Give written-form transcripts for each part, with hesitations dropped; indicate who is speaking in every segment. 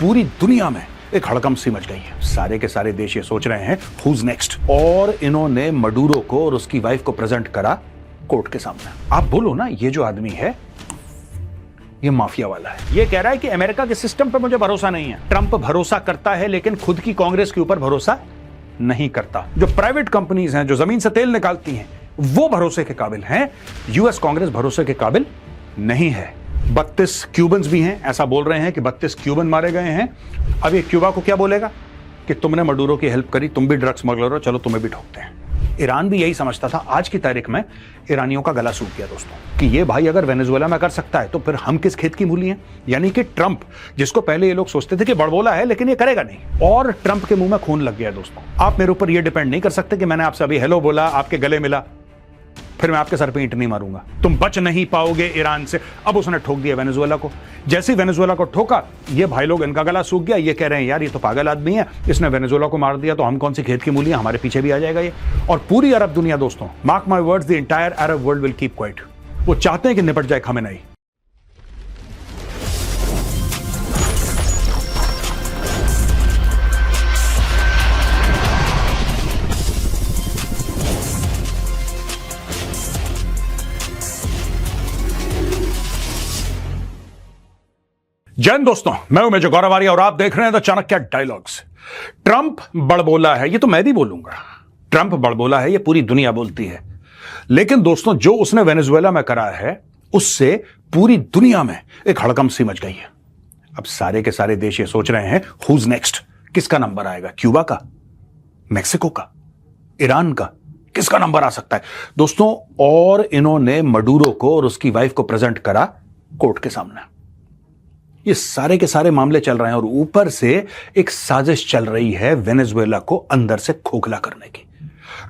Speaker 1: पूरी दुनिया में एक हड़कंप सी मच गई है। सारे के सारे देश ये सोच रहे हैं हुज नेक्स्ट, और इन्होंने मडूरो को और उसकी वाइफ को प्रेजेंट करा कोर्ट के सामने। आप बोलो ना, ये जो आदमी है ये माफिया वाला है। ये कह रहा है कि अमेरिका के सिस्टम पर मुझे भरोसा नहीं है। ट्रंप भरोसा करता है लेकिन खुद की कांग्रेस के ऊपर भरोसा नहीं करता। जो प्राइवेट कंपनीज हैं जो जमीन से तेल निकालती हैं वो भरोसे के काबिल हैं, यूएस कांग्रेस भरोसे के काबिल नहीं है। 32 क्यूबन्स भी हैं, ऐसा बोल रहे हैं कि 32 क्यूबन मारे गए हैं। अब ये क्यूबा को क्या बोलेगा कि तुमने मडूरो की हेल्प करी, तुम भी ड्रग्स स्मगलर हो, चलो तुम्हें भी ठोकते हैं। ईरान भी यही समझता था। आज की तारीख में ईरानियों का गला सूख गया दोस्तों कि ये भाई अगर वेनेजुएला में कर सकता है तो फिर हम किस खेत की मूली हैं। यानी कि ट्रंप, जिसको पहले ये लोग सोचते थे कि बड़बोला है लेकिन ये करेगा नहीं, और ट्रंप के मुंह में खून लग गया दोस्तों। आप मेरे ऊपर ये डिपेंड नहीं कर सकते कि मैंने आपसे अभी हेलो बोला, आपके गले मिला, फिर मैं आपके सर पे ईंट नहीं मारूंगा, तुम बच नहीं पाओगे ईरान से। अब उसने ठोक दिया वेनेजुएला को। जैसे ही वेनेजुएला को ठोका, ये भाई लोग, इनका गला सूख गया। ये कह रहे हैं यार ये तो पागल आदमी है, इसने वेनेजुएला को मार दिया तो हम कौन सी खेत की मूली हैं, हमारे पीछे भी आ जाएगा ये। और पूरी अरब दुनिया दोस्तों, mark my words, the entire Arab world will keep quiet. वो चाहते हैं कि निपट जाए खमेनेई। जैन दोस्तों, मैं हूं मेजर गौरव आर्य और आप देख रहे हैं द चाणक्य डायलॉग्स। ट्रंप बड़बोला है, ये तो मैं भी बोलूंगा। ट्रंप बड़बोला है, ये पूरी दुनिया बोलती है। लेकिन दोस्तों, जो उसने वेनेजुएला में करा है उससे पूरी दुनिया में एक हड़कंप सी मच गई है। अब सारे के सारे देश ये सोच रहे हैं हुज नेक्स्ट, किसका नंबर आएगा? क्यूबा का, मैक्सिको का, ईरान का, किसका नंबर आ सकता है दोस्तों? और इन्होंने मडूरो को और उसकी वाइफ को प्रेजेंट करा कोर्ट के सामने। ये सारे के सारे मामले चल रहे हैं और ऊपर से एक साजिश चल रही है वेनेजुएला को अंदर से खोखला करने की।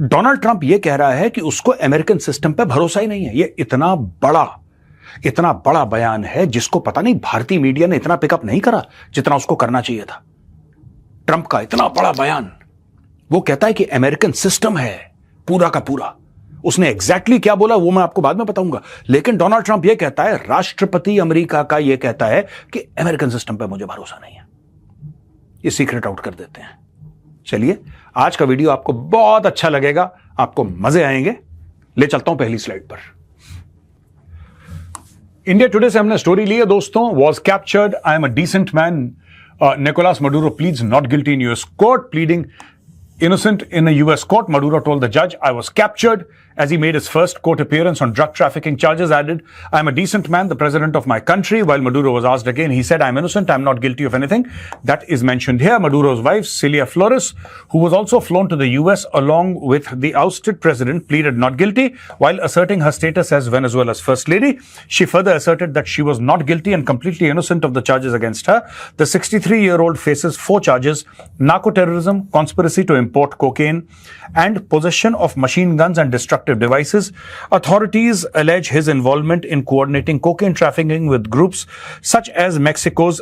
Speaker 1: डोनाल्ड ट्रंप ये कह रहा है कि उसको अमेरिकन सिस्टम पे भरोसा ही नहीं है। ये इतना बड़ा बयान है जिसको पता नहीं भारतीय मीडिया ने इतना पिकअप नहीं करा जितना उसको करना चाहिए था। ट्रंप का इतना बड़ा बयान, वो कहता है कि अमेरिकन सिस्टम है पूरा का पूरा। उसने एग्जैक्टली क्या बोला वो मैं आपको बाद में बताऊंगा, लेकिन डोनाल्ड ट्रंप यह कहता है, राष्ट्रपति अमेरिका का यह कहता है कि अमेरिकन सिस्टम पे मुझे भरोसा नहीं है। ये सीक्रेट आउट कर देते हैं। चलिए, आज का वीडियो आपको बहुत अच्छा लगेगा, आपको मजे आएंगे। ले चलता हूं पहली स्लाइड पर। इंडिया टुडे से हमने स्टोरी ली है दोस्तों। Was captured, I am a decent man, Nicolas Maduro pleads not guilty in US court, pleading innocent in a US court. Maduro told the judge, I was captured as he made his first court appearance on drug trafficking charges, added, I am a decent man, the president of my country. While Maduro was asked again, he said, I'm innocent, I'm not guilty of anything. That is mentioned here. Maduro's wife, Celia Flores, who was also flown to the US along with the ousted president, pleaded not guilty while asserting her status as Venezuela's first lady. She further asserted that she was not guilty and completely innocent of the charges against her. The 63-year-old faces 4 charges: narco-terrorism, conspiracy to import cocaine, and possession of machine guns and destructive devices. Authorities allege his involvement in coordinating cocaine trafficking with groups such as Mexico's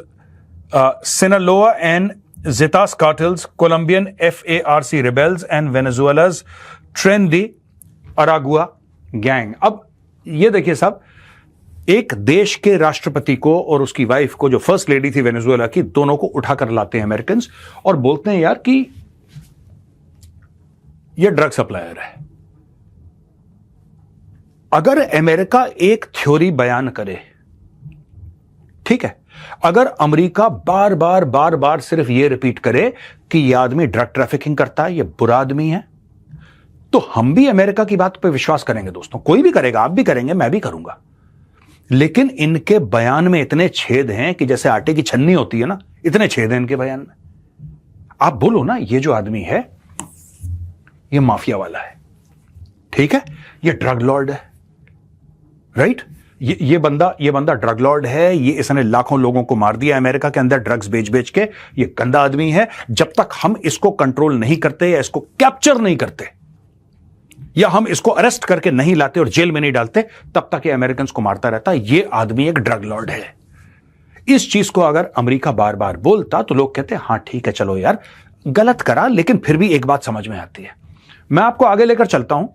Speaker 1: Sinaloa and Zetas cartels, Colombian FARC rebels, and Venezuela's Tren de Aragua gang. अब ये देखिए साहब, एक देश के राष्ट्रपति को और उसकी वाइफ को, जो फर्स्ट लेडी थी वेनेजुएला की, दोनों को उठाकर लाते हैं अमेरिकन और बोलते हैं यार कि ये ड्रग सप्लायर है। अगर अमेरिका एक थ्योरी बयान करे, ठीक है, अगर अमेरिका बार बार सिर्फ ये रिपीट करे कि ये आदमी ड्रग ट्रैफिकिंग करता है, ये बुरा आदमी है, तो हम भी अमेरिका की बात पर विश्वास करेंगे दोस्तों। कोई भी करेगा, आप भी करेंगे, मैं भी करूंगा। लेकिन इनके बयान में इतने छेद हैं कि जैसे आटे की छन्नी होती है ना, इतने छेद हैं इनके बयान में। आप बोलो ना, ये जो आदमी है ये माफिया वाला है, ठीक है, ये ड्रग लॉर्ड है, राइट? ये बंदा ड्रग लॉर्ड है। ये इसने लाखों लोगों को मार दिया अमेरिका के अंदर ड्रग्स बेच के। ये गंदा आदमी है। जब तक हम इसको कंट्रोल नहीं करते या इसको कैप्चर नहीं करते या हम इसको अरेस्ट करके नहीं लाते और जेल में नहीं डालते, तब तक ये अमेरिकन को मारता रहता है। ये आदमी एक ड्रग लॉर्ड है। इस चीज को अगर अमेरिका बार बार बोलता तो लोग कहते हैं हां ठीक है, चलो यार गलत करा, लेकिन फिर भी एक बात समझ में आती है। मैं आपको आगे लेकर चलता हूं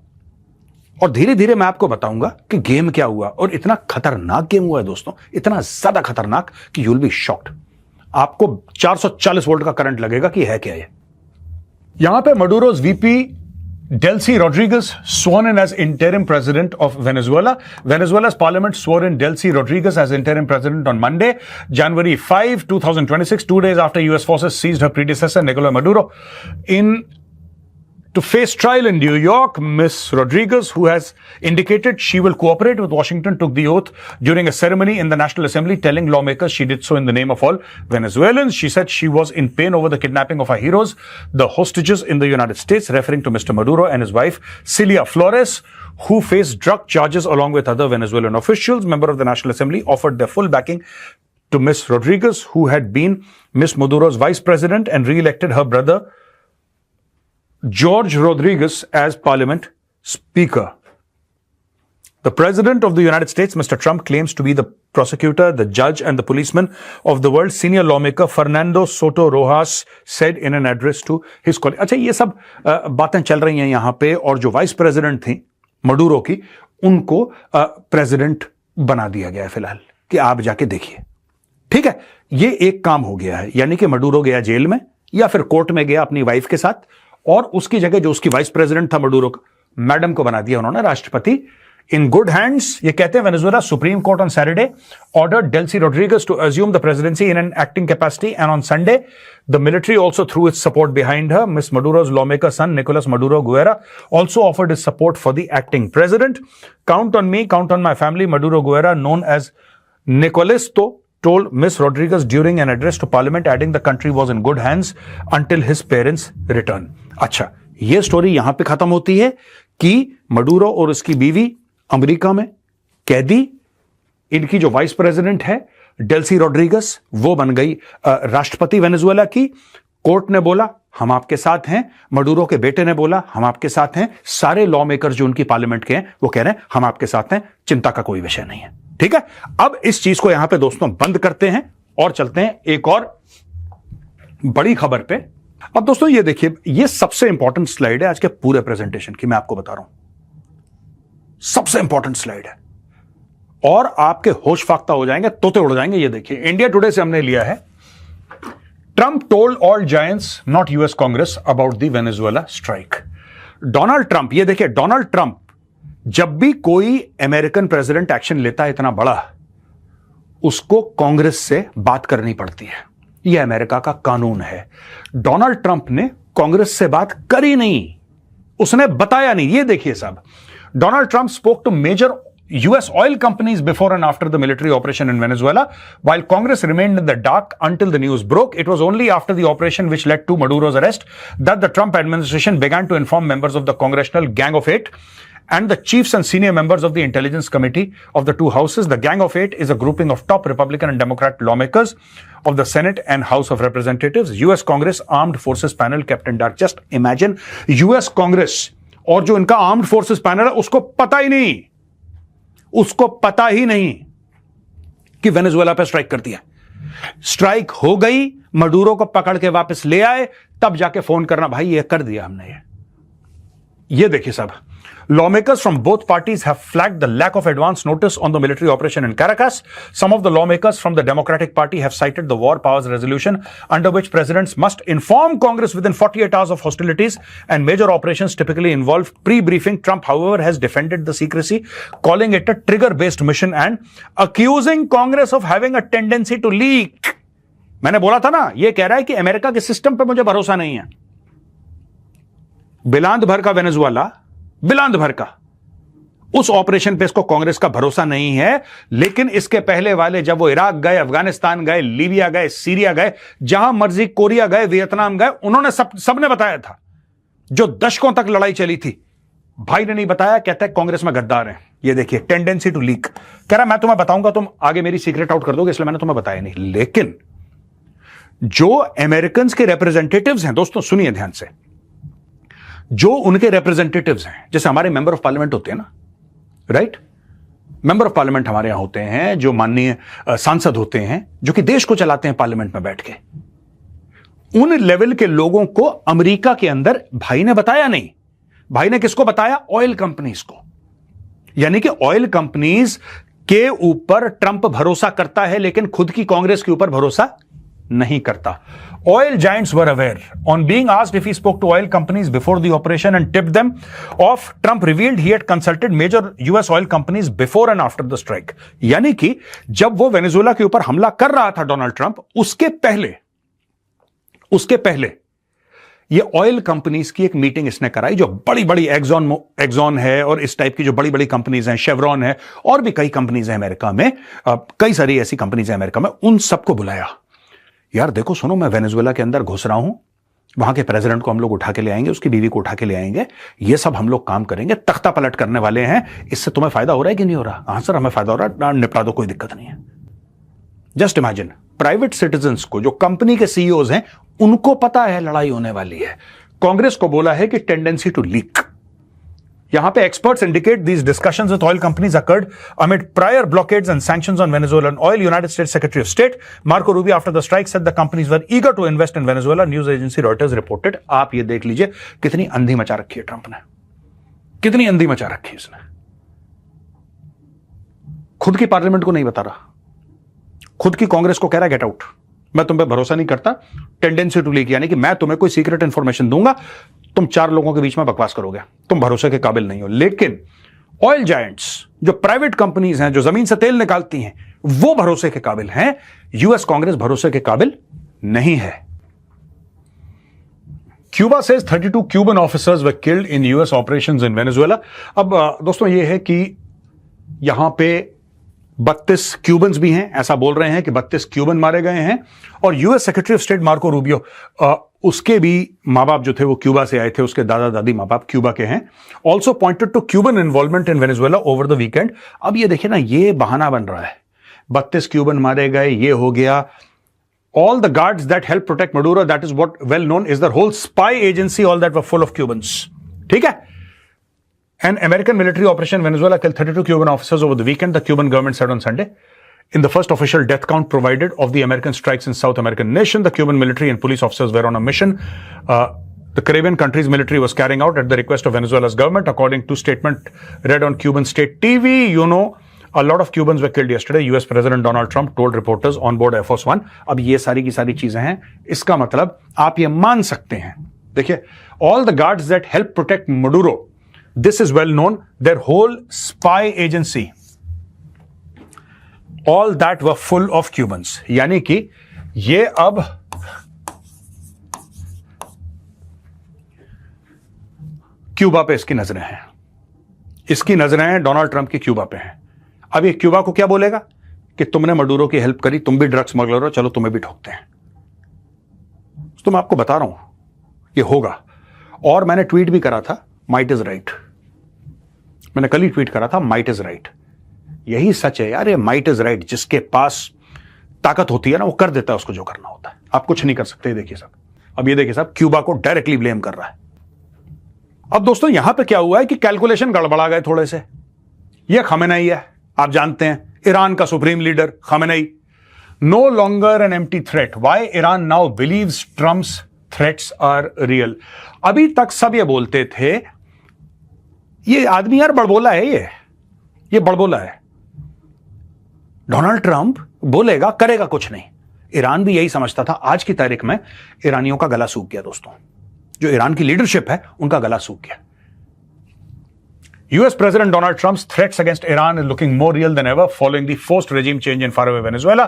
Speaker 1: और धीरे धीरे मैं आपको बताऊंगा कि गेम क्या हुआ। और इतना खतरनाक गेम हुआ है दोस्तों, इतना ज्यादा खतरनाक कि यू विल बी शॉक्ड। आपको 440 वोल्ट का करंट लगेगा कि है क्या ये। यहां पे मडूरोज VP Delcy Rodriguez sworn in as interim president of Venezuela. Venezuela's parliament swore in Delcy Rodriguez as interim president on Monday, January 5, 2026, 2 days after U.S. forces seized her predecessor, Nicolas Maduro. To face trial in New York, Ms. Rodriguez, who has indicated she will cooperate with Washington, took the oath during a ceremony in the National Assembly, telling lawmakers she did so in the name of all Venezuelans. She said she was in pain over the kidnapping of our heroes, the hostages in the United States, referring to Mr. Maduro and his wife, Celia Flores, who faced drug charges along with other Venezuelan officials. Member of the National Assembly offered their full backing to Ms. Rodriguez, who had been Ms. Maduro's vice president and re-elected her brother, George Rodriguez, as Parliament Speaker. The President of the United States, Mr. Trump, claims to be the prosecutor, the judge, and the policeman of the world. Senior lawmaker Fernando Soto Rojas said in an address to his colleagues. अच्छा, ये सब बातें चल रही हैं यहां पे, और जो वाइस प्रेसिडेंट थी मडूरो की, उनको प्रेसिडेंट बना दिया गया है फिलहाल कि आप जाके देखिए। ठीक है, ये एक काम हो गया है, यानी कि मडूरो गया जेल में या फिर कोर्ट में गया अपनी वाइफ के साथ, और उसकी जगह जो उसकी वाइस प्रेसिडेंट था मडूरो का, मैडम को बना दिया उन्होंने राष्ट्रपति। इन गुड हैंड्स, ये कहते हैं Venezuela supreme court on Saturday ordered Delcy Rodriguez to assume the presidency in an acting capacity, and on Sunday the military also threw its support behind her. Miss Maduro's lawmaker son Nicolas Maduro Guerra also offered his support for the acting president. Count on me, count on my family, Maduro Guerra, known as Nicolito, told Miss Rodriguez during an address to parliament, adding the country was in good hands until his parents return. अच्छा, ये story यहां पे खत्म होती है कि मडूरो और उसकी बीवी अमेरिका में कैदी, इनकी जो वाइस प्रेसिडेंट है डेल्सी रोड्रिगेज, वो बन गई राष्ट्रपति वेनेजुएला की। कोर्ट ने बोला हम आपके साथ हैं, मडूरो के बेटे ने बोला हम आपके साथ हैं, सारे लॉ मेकर जो उनकी पार्लियामेंट के हैं वो कह रहे हैं हम आपके साथ हैं, चिंता का कोई विषय नहीं है। ठीक है, अब इस चीज को यहां पे दोस्तों बंद करते हैं और चलते हैं एक और बड़ी खबर पे। अब दोस्तों ये देखिए, ये सबसे इंपॉर्टेंट स्लाइड है आज के पूरे प्रेजेंटेशन की, मैं आपको बता रहा हूं, सबसे इंपॉर्टेंट स्लाइड है और आपके होश फाख्ता हो जाएंगे, तोते उड़ जाएंगे। ये देखिए, इंडिया टुडे से हमने लिया है, Trump told all giants not US Congress about the Venezuela strike. Donald Trump, ये देखिए डोनाल्ड ट्रंप, जब भी कोई अमेरिकन प्रेसिडेंट एक्शन लेता है इतना बड़ा, उसको कांग्रेस से बात करनी पड़ती है, यह अमेरिका का कानून है। डोनाल्ड ट्रंप ने कांग्रेस से बात करी नहीं, उसने बताया नहीं। ये देखिए साहब, Donald Trump spoke to major US oil companies before and after the military operation in Venezuela, while Congress remained in the dark until the news broke. It was only after the operation, which led to Maduro's arrest, that the Trump administration began to inform members of the Congressional Gang of Eight and the chiefs and senior members of the Intelligence Committee of the two houses. The Gang of Eight is a grouping of top Republican and Democrat lawmakers of the Senate and House of Representatives. US Congress Armed Forces Panel kept in dark. Just imagine, US Congress और जो इनका armed forces panel है उसको पता ही नहीं कि Venezuela पे strike कर दिया। स्ट्राइक हो गई, मडूरो को पकड़ के वापस ले आए, तब जाके फोन करना, भाई ये कर दिया हमने। ये देखिए साहब, lawmakers from both parties have flagged the lack of advance notice on the military operation in Caracas. Some of the lawmakers from the Democratic Party have cited the War Powers Resolution, under which presidents must inform Congress within 48 hours of hostilities, and major operations typically involve pre-briefing. Trump, however, has defended the secrecy, calling it a trigger-based mission and accusing Congress of having a tendency to leak. मैंने बोला था ना, ये कह रहा है कि America के सिस्टम पे मुझे भरोसा नहीं है। बिलांद भर का वेनेजुएला, बिलांद भर का, उस ऑपरेशन पे इसको कांग्रेस का भरोसा नहीं है। लेकिन इसके पहले वाले, जब वो इराक गए, अफगानिस्तान गए, लीबिया गए, सीरिया गए, जहां मर्जी, कोरिया गए, वियतनाम गए, उन्होंने सबने बताया था। जो दशकों तक लड़ाई चली थी, भाई ने नहीं बताया, कहता है कांग्रेस में गद्दार हैं। ये देखिए, टेंडेंसी टू लीक, कह रहा मैं तुम्हें बताऊंगा, तुम आगे मेरी सीक्रेट आउट कर दोगे, इसलिए मैंने तुम्हें बताया नहीं। लेकिन जो अमेरिकन के रिप्रेजेंटेटिव्स हैं, दोस्तों सुनिए ध्यान से, जो उनके रिप्रेजेंटेटिव्स हैं, जैसे हमारे मेंबर ऑफ पार्लियामेंट होते हैं ना, राइट, मेंबर ऑफ पार्लियामेंट हमारे यहां होते हैं, जो माननीय सांसद होते हैं, जो कि देश को चलाते हैं पार्लियामेंट में बैठ के, उन लेवल के लोगों को अमेरिका के अंदर भाई ने बताया नहीं। भाई ने किसको बताया? ऑयल कंपनीज को। यानी कि ऑयल कंपनीज के ऊपर ट्रंप भरोसा करता है, लेकिन खुद की कांग्रेस के ऊपर भरोसा नहीं करता। Oil giants were aware. On being asked if he spoke to oil companies before the operation and tipped them off, Trump revealed he had consulted major US oil companies before and after the strike. यानी कि जब वो Venezuela के ऊपर हमला कर रहा था डोनाल्ड ट्रंप, उसके पहले ये ऑयल कंपनीज की एक मीटिंग इसने कराई, जो बड़ी बड़ी एक्सॉन है और इस टाइप की जो बड़ी बड़ी कंपनीज हैं, शेवरॉन है और भी कई कंपनीज हैं अमेरिका में, कई सारी ऐसी कंपनीज हैं अमेरिका में, उन सबको बुलाया। यार देखो सुनो, मैं वेनेजुएला के अंदर घुस रहा हूं, वहां के प्रेसिडेंट को हम लोग उठा के ले आएंगे, उसकी बीवी को उठा के ले आएंगे, ये सब हम लोग काम करेंगे, तख्ता पलट करने वाले हैं। इससे तुम्हें फायदा हो रहा है कि नहीं हो रहा? हाँ सर, हमें फायदा हो रहा है, निपटा दो, कोई दिक्कत नहीं है। जस्ट इमेजिन, प्राइवेट सिटीजन्स को, जो कंपनी के सीईओज हैं, उनको पता है लड़ाई होने वाली है। कांग्रेस को बोला है कि टेंडेंसी टू लीक। यहां पे experts indicate these discussions with oil companies occurred amid prior blockades and sanctions on Venezuelan oil. United States secretary of state Marco Rubio after the strike said the companies were eager to invest in Venezuela, news agency Reuters reported. आप ये देख लीजिए कितनी अंधी मचा रखी है Trump ने, कितनी अंधी मचा रखी है इसने। खुद की पार्लियामेंट को नहीं बता रहा, खुद की कांग्रेस को कह रहा है गेट आउट, मैं तुम पे भरोसा नहीं करता, टेंडेंसी टू लीक, यानी कि मैं तुम्हें कोई सीक्रेट इंफॉर्मेशन दूंगा, तुम चार लोगों के बीच में बकवास करोगे, तुम भरोसे के काबिल नहीं हो। लेकिन ऑयल जायंट्स, जो प्राइवेट कंपनीज हैं, जो जमीन से तेल निकालती हैं, वो भरोसे के काबिल हैं। यूएस कांग्रेस भरोसे के काबिल नहीं है। Cuba says 32 Cuban officers were killed in US operations in Venezuela। अब दोस्तों ये है कि यहां पे 32 क्यूबन्स भी हैं, ऐसा बोल रहे हैं कि 32 क्यूबन मारे गए हैं। और US secretary of state Marco Rubio, उसके भी माँ बाप जो थे वो क्यूबा से आए थे, उसके दादा दादी माँ बाप क्यूबा के हैं। Also pointed to Cuban involvement in Venezuela over the weekend. अब ये देखिए ना, ये बहाना बन रहा है, 32 क्यूबन मारे गए, ये हो गया। All the guards that help protect Maduro, that is what well known is the whole spy agency, all that were full of Cubans. ठीक है? An American military operation in Venezuela killed 32 Cuban officers over the weekend, the Cuban government said on Sunday. In the first official death count provided of the American strikes in South American nation, the Cuban military and police officers were on a mission the Caribbean country's military was carrying out at the request of Venezuela's government, according to statement read on Cuban state TV. You know, a lot of Cubans were killed yesterday, US President Donald Trump told reporters on board Air Force One. अब ये सारी की सारी चीजें हैं, इसका मतलब आप ये मान सकते हैं। देखिए, all the guards that help protect Maduro, this is well known, their whole spy agency, all that were full of Cubans। यानी कि ये अब क्यूबा पे इसकी नजरें हैं, इसकी नजरें डोनाल्ड ट्रंप की क्यूबा पे हैं। अब ये क्यूबा को क्या बोलेगा कि तुमने मडूरो की हेल्प करी, तुम भी ड्रग स्मगलर हो, चलो तुम्हें भी ठोकते हैं। तो मैं आपको बता रहा हूं ये होगा। और मैंने ट्वीट भी करा था, माइट इज राइट। मैंने कल ही ट्वीट करा था, माइट इज राइट। यही सच है यार, ये माइट इज राइट। जिसके पास ताकत होती है ना, वो कर देता है उसको जो करना होता है। आप कुछ नहीं कर सकते। देखिए साहब, अब ये देखिए साहब, क्यूबा को डायरेक्टली ब्लेम कर रहा है। अब दोस्तों यहां पे क्या हुआ है कि कैलकुलेशन गड़बड़ा गए थोड़े से। ये खमेनेई है, आप जानते हैं, ईरान का supreme leader Khamenei. No longer an empty threat, why Iran now believes Trump's threats are real. अभी तक सब ये बोलते थे ये आदमी यार बड़बोला है, ये बड़बोला है। डोनाल्ड ट्रंप बोलेगा करेगा कुछ नहीं। ईरान भी यही समझता था। आज की तारीख में ईरानियों का गला सूख गया दोस्तों, जो ईरान की लीडरशिप है उनका गला सूख गया। US President Donald Trump's threats against Iran is looking more real than ever following the forced regime change in faraway Venezuela.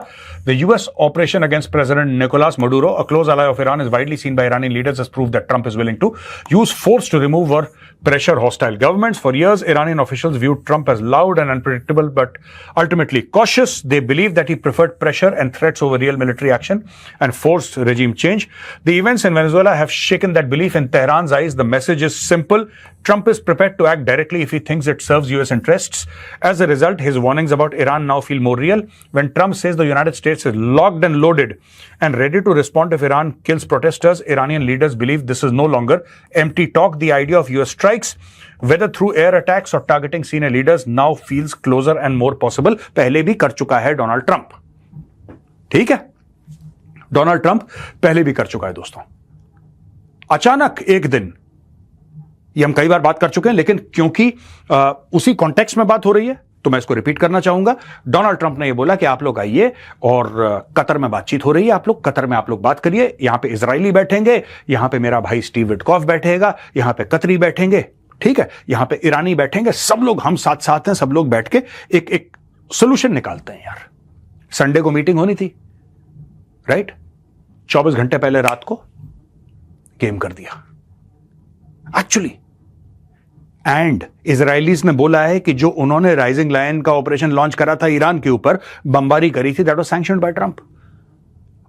Speaker 1: The US operation against President Nicolas Maduro, a close ally of Iran, is widely seen by Iranian leaders as proof that Trump is willing to use force to remove or pressure hostile governments. For years, Iranian officials viewed Trump as loud and unpredictable, but ultimately cautious. They believed that he preferred pressure and threats over real military action and forced regime change. The events in Venezuela have shaken that belief in Tehran's eyes. The message is simple. Trump is prepared to act directly if he thinks it serves US interests. As a result, his warnings about Iran now feel more real. When Trump says the United States is locked and loaded and ready to respond if Iran kills protesters, Iranian leaders believe this is no longer empty talk. The idea of US strikes, whether through air attacks or targeting senior leaders, now feels closer and more possible. पहले भी कर चुका है Donald Trump, ठीक है? Donald Trump पहले भी कर चुका है दोस्तों। अचानक एक दिन, ये हम कई बार बात कर चुके हैं, लेकिन क्योंकि उसी कॉन्टेक्स्ट में बात हो रही है, तो मैं इसको रिपीट करना चाहूंगा। डोनाल्ड ट्रंप ने यह बोला कि आप लोग आइए और कतर में बातचीत हो रही है, आप लोग कतर में आप लोग बात करिए, यहां पे इजरायली बैठेंगे, यहां पे मेरा भाई स्टीव विटकॉफ बैठेगा, यहां पे कतरी बैठेंगे, ठीक है, यहां पे ईरानी बैठेंगे, सब लोग हम साथ साथ हैं, सब लोग बैठ के एक सोल्यूशन निकालते हैं यार। संडे को मीटिंग होनी थी, राइट? 24 घंटे पहले रात को गेम कर दिया एक्चुअली। एंड इजरायलीज ने बोला है कि जो उन्होंने राइजिंग लायन का ऑपरेशन लॉन्च करा था ईरान के ऊपर, बमबारी करी थी, that was sanctioned by Trump.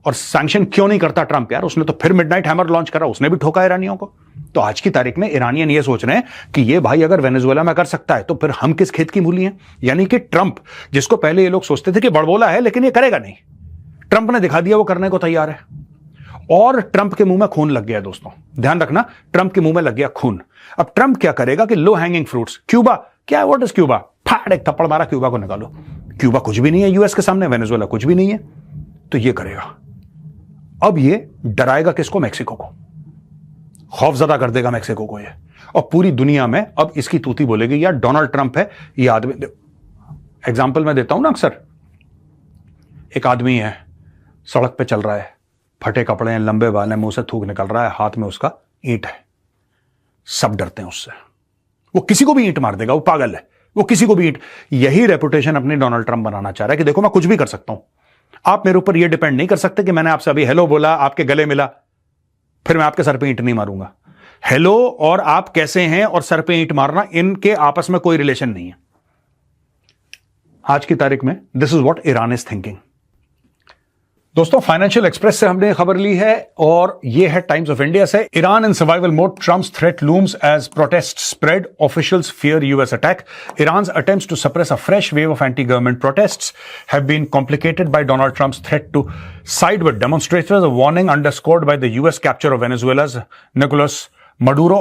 Speaker 1: और सैंक्शन क्यों नहीं करता ट्रंप यार? उसने तो फिर मिडनाइट हैमर लॉन्च करा, उसने भी ठोका ईरानियों को। तो आज की तारीख में ईरानियन ये सोच रहे हैं कि ये भाई अगर वेनेजुएला में कर सकता है तो फिर हम किस खेत की मूली हैं? यानी कि ट्रंप, जिसको पहले ये लोग सोचते थे कि बड़बोला है लेकिन ये करेगा नहीं, ट्रंप ने दिखा दिया वो करने को तैयार है। और ट्रंप के मुंह में खून लग गया दोस्तों, ध्यान रखना, ट्रंप के मुंह में लग गया खून। अब ट्रंप क्या करेगा कि लो हैंगिंग फ्रूट्स, क्यूबा, क्या व्हाट इज क्यूबा? फाड़ एक थप्पड़ मारा, क्यूबा को निकालो। क्यूबा कुछ भी नहीं है यूएस के सामने, वेनेजुएला कुछ भी नहीं है, तो ये करेगा। अब ये डराएगा किसको? मैक्सिको को, खौफजदा कर देगा मैक्सिको को ये। और पूरी दुनिया में अब इसकी तूती बोलेगी यार डोनाल्ड ट्रंप है ये आदमी। एग्जाम्पल मैं देता हूं ना अक्सर, एक आदमी है सड़क पे चल रहा है, फटे कपड़े हैं, लंबे बाल हैं, मुंह से थूक निकल रहा है, हाथ में उसका ईंट है, सब डरते हैं उससे, वो किसी को भी ईंट मार देगा, वो पागल है, वो किसी को भी ईंट। यही रेपुटेशन अपनी डोनाल्ड ट्रंप बनाना चाह रहा है कि देखो मैं कुछ भी कर सकता हूं, आप मेरे ऊपर ये डिपेंड नहीं कर सकते कि मैंने आपसे अभी हेलो बोला, आपके गले मिला, फिर मैं आपके सर पे ईंट नहीं मारूंगा। हेलो और आप कैसे हैं और सर पे ईंट मारना, इनके आपस में कोई रिलेशन नहीं है आज की तारीख में। This is what Iran is thinking. दोस्तों फाइनेंशियल एक्सप्रेस से हमने खबर ली है और यह है टाइम्स ऑफ इंडिया से। Iran in survival mode, Trump's threat looms as protest spread, officials fear US attack. Iran's attempts to suppress a fresh wave of anti-government protests have been complicated by Donald Trump's threat to side with demonstrators, a warning underscored by the US capture of Venezuela's Nicolas Maduro,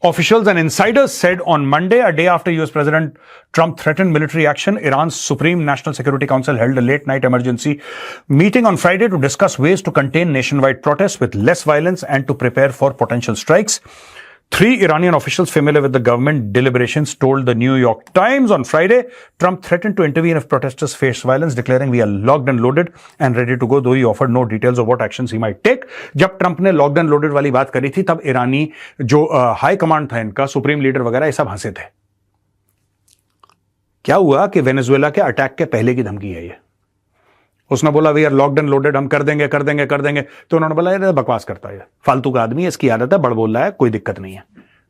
Speaker 1: Officials and insiders said on Monday, a day after US President Trump threatened military action. Iran's Supreme National Security Council held a late-night emergency meeting on Friday to discuss ways to contain nationwide protests with less violence and to prepare for potential strikes. 3 Iranian officials familiar with the government deliberations told the New York Times on Friday Trump threatened to intervene if protesters face violence, declaring we are locked and loaded and ready to go, though he offered no details of what actions he might take. जब Trump ने locked and loaded वाली बात करी थी तब ईरानी जो high command था इनका, सुप्रीम लीडर वगैरह, ये सब हंसे थे। क्या हुआ कि वेनेजुएला के अटैक के पहले की धमकी है ये। उसने बोला we are locked and loaded, हम कर देंगे कर देंगे कर देंगे, तो उन्होंने बोला ये बकवास करता है, फालतू का आदमी है, इसकी आदत है, बड़ बोल रहा है, कोई दिक्कत नहीं है,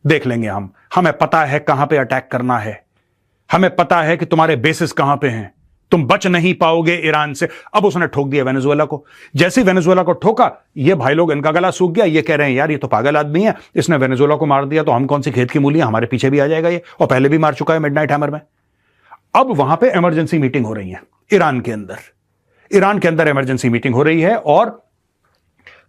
Speaker 1: देख लेंगे हम, हमें पता है कहां पे अटैक करना है, हमें पता है कि तुम्हारे बेसिस कहां पे हैं, तुम बच नहीं पाओगे ईरान से। अब उसने ठोक दिया वेनेजुएला को। जैसे ही वेनेजुएला को ठोका, ये भाई लोग, इनका गला सूख गया, ये कह रहे हैं यार ये तो पागल आदमी है, इसने वेनेजुएला को मार दिया तो हम कौन सी खेत की मूली, हमारे पीछे भी आ जाएगा ये, और पहले भी मार चुका है मिडनाइट हैमर में। अब वहां पे इमरजेंसी मीटिंग हो रही है ईरान के अंदर इमरजेंसी मीटिंग हो रही है। और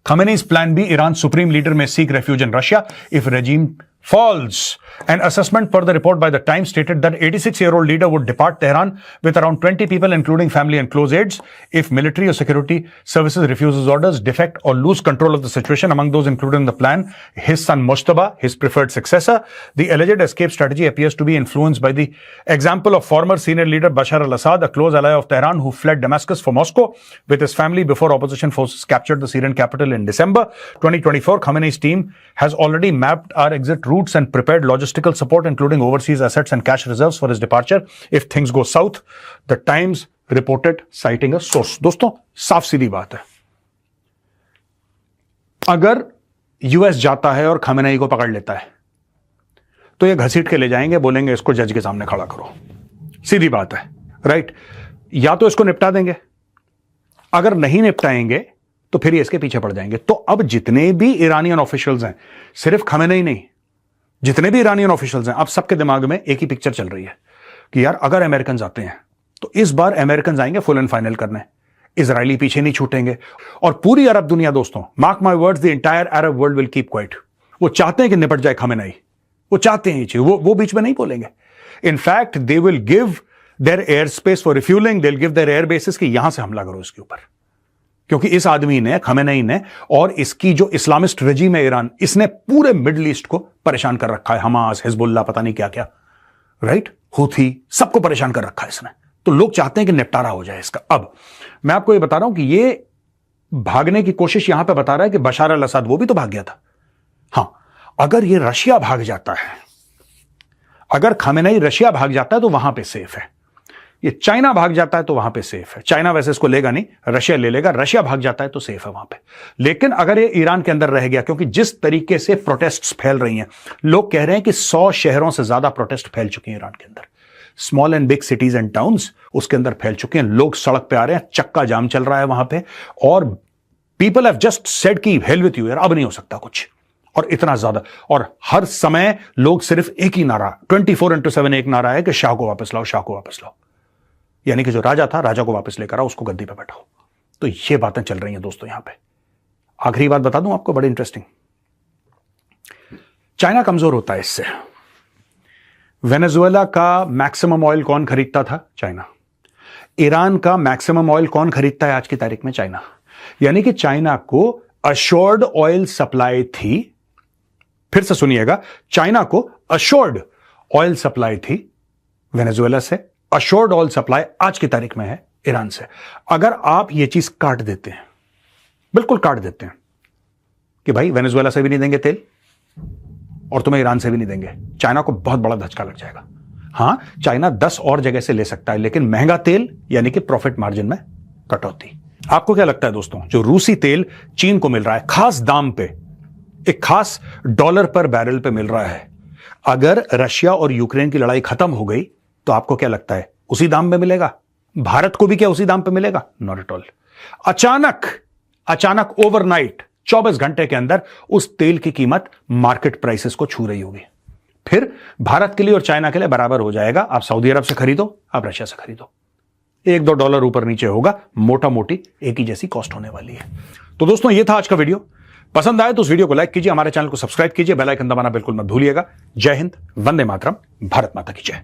Speaker 1: Khamenei's plan B, Iran's supreme leader may seek refuge in Russia if regime falls. An assessment per the report by the Times stated that 86-year-old leader would depart Tehran with around 20 people, including family and close aides, if military or security services refuses orders, defect, or lose control of the situation. Among those included in the plan, his son Mojtaba, his preferred successor. The alleged escape strategy appears to be influenced by the example of former senior leader Bashar al-Assad, a close ally of Tehran, who fled Damascus for Moscow with his family before opposition forces captured the Syrian capital in December 2024. Khamenei's team has already mapped our exit routes and prepared logistical support, including overseas assets and cash reserves for his departure if things go south, the Times reported citing a source. दोस्तों साफ सीधी बात है, अगर US जाता है और Khamenei को पकड़ लेता है तो ये घसीट के ले जाएंगे, बोलेंगे इसको जज के सामने खड़ा करो, सीधी बात है, राइट? या तो इसको निपटा देंगे, अगर नहीं निपटाएंगे तो फिर ये इसके पीछे पड़ जाएंगे। तो अब जितने भी ईरानियन ऑफिशियल्स हैं, सिर्फ खमेनेई नहीं, जितने भी ईरानियन ऑफिशियल्स हैं, अब सबके दिमाग में एक ही पिक्चर चल रही है कि यार अगर अमेरिकन आते हैं तो इस बार अमेरिकन आएंगे फुल एंड फाइनल करने, इजरायली पीछे नहीं छूटेंगे। और पूरी अरब दुनिया, दोस्तों mark my words, the entire Arab world will keep quiet. वो चाहते हैं कि निपट जाए खमेनेई, वो चाहते हैं ये चीज, वो बीच में नहीं बोलेंगे। In fact they will give their air space for refuelling, they will give their air bases कि यहां से हमला करो इसके ऊपर, क्योंकि इस आदमी ने, खमेनेई ने, और इसकी जो इस्लामिस्ट रजीम है ईरान, इसने पूरे मिडिल ईस्ट को परेशान कर रखा है, हमास, हिजबुल्लाह, पता नहीं क्या क्या, राइट? हूथी, सबको परेशान कर रखा है इसने। तो लोग चाहते हैं कि निपटारा हो जाए इसका। अब मैं आपको यह बता रहा हूं कि ये भागने की कोशिश यहां पे बता रहा है कि बशार अल असद वो भी तो भाग गया था। हां, अगर ये रशिया भाग जाता है, अगर खमेनेई रशिया भाग जाता है तो वहां पे सेफ है। ये चाइना भाग जाता है तो वहां पे सेफ है। चाइना वैसे इसको लेगा नहीं, रशिया ले लेगा। रशिया भाग जाता है तो सेफ है वहां पे। लेकिन अगर ये ईरान के अंदर रह गया, क्योंकि जिस तरीके से प्रोटेस्ट्स फैल रही हैं, लोग कह रहे हैं कि 100 शहरों से ज्यादा प्रोटेस्ट फैल चुके हैं ईरान के अंदर। Small and big cities and towns उसके अंदर फैल चुके हैं। लोग सड़क पे आ रहे हैं, चक्का जाम चल रहा है वहां पे, और पीपल हैव जस्ट सेड कि हेल विथ यू यार, अब नहीं हो सकता कुछ। और इतना ज्यादा, और हर समय लोग सिर्फ एक ही नारा, 24/7 एक नारा है कि शाह को वापस लाओ, शाह को वापस लाओ। यानी कि जो राजा था, राजा को वापस लेकर आओ, उसको गद्दी पे बैठाओ। तो ये बातें चल रही हैं दोस्तों यहां पे। आखिरी बात बता दूं आपको, बड़ी इंटरेस्टिंग। चाइना कमजोर होता है इससे। वेनेजुएला का मैक्सिमम ऑयल कौन खरीदता था? चाइना। ईरान का मैक्सिमम ऑयल कौन खरीदता है आज की तारीख में? चाइना। यानी कि चाइना को अश्योर्ड ऑयल सप्लाई थी। फिर से सुनिएगा, चाइना को अश्योर्ड ऑयल सप्लाई थी वेनेजुएला से। अश्योर्ड ऑयल सप्लाई आज की तारीख में है ईरान से। अगर आप ये चीज काट देते हैं, बिल्कुल काट देते हैं कि भाई वेनेजुएला से भी नहीं देंगे तेल और तुम्हें ईरान से भी नहीं देंगे, चाइना को बहुत बड़ा धचका लग जाएगा। हां, चाइना 10 और जगह से ले सकता है, लेकिन महंगा तेल यानी कि प्रॉफिट मार्जिन में कटौती। आपको क्या लगता है दोस्तों, जो रूसी तेल चीन को मिल रहा है खास दाम पे, एक खास डॉलर पर बैरल पे मिल रहा है, अगर रशिया और यूक्रेन की लड़ाई खत्म हो गई तो आपको क्या लगता है उसी दाम में मिलेगा? भारत को भी क्या उसी दाम पे मिलेगा? Not at all. अचानक ओवरनाइट 24 घंटे के अंदर उस तेल की कीमत मार्केट प्राइसेस को छू रही होगी। फिर भारत के लिए और चाइना के लिए बराबर हो जाएगा। आप सऊदी अरब से खरीदो, आप रशिया से खरीदो, $1-2 ऊपर नीचे होगा, मोटा मोटी एक ही जैसी कॉस्ट होने वाली है। तो दोस्तों, ये था आज का वीडियो। पसंद आए तो उस वीडियो को लाइक कीजिए, हमारे चैनल को सब्सक्राइब कीजिए, बेल आइकन दबाना बिल्कुल मत भूलिएगा। जय हिंद, वंदे मातरम, भारत माता की जय।